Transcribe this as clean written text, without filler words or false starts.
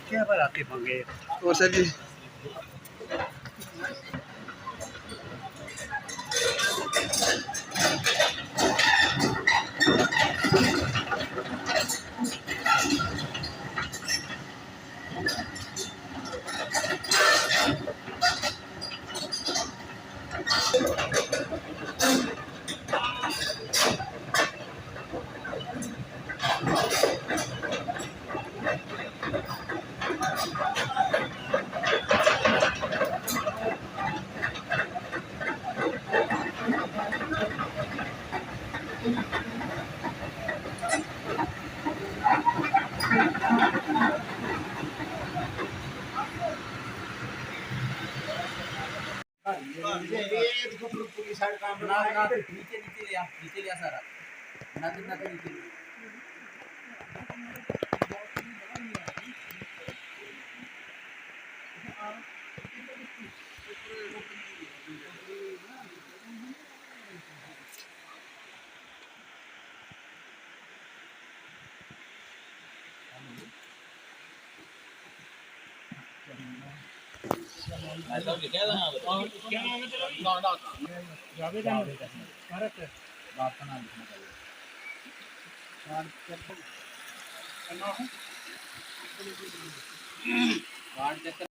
क्या पर आके पंगे। और सर जी पूरी साइड काम बना नीचे नीचे लिया सारा ना नीचे बात का नाम लिखना चाहिए।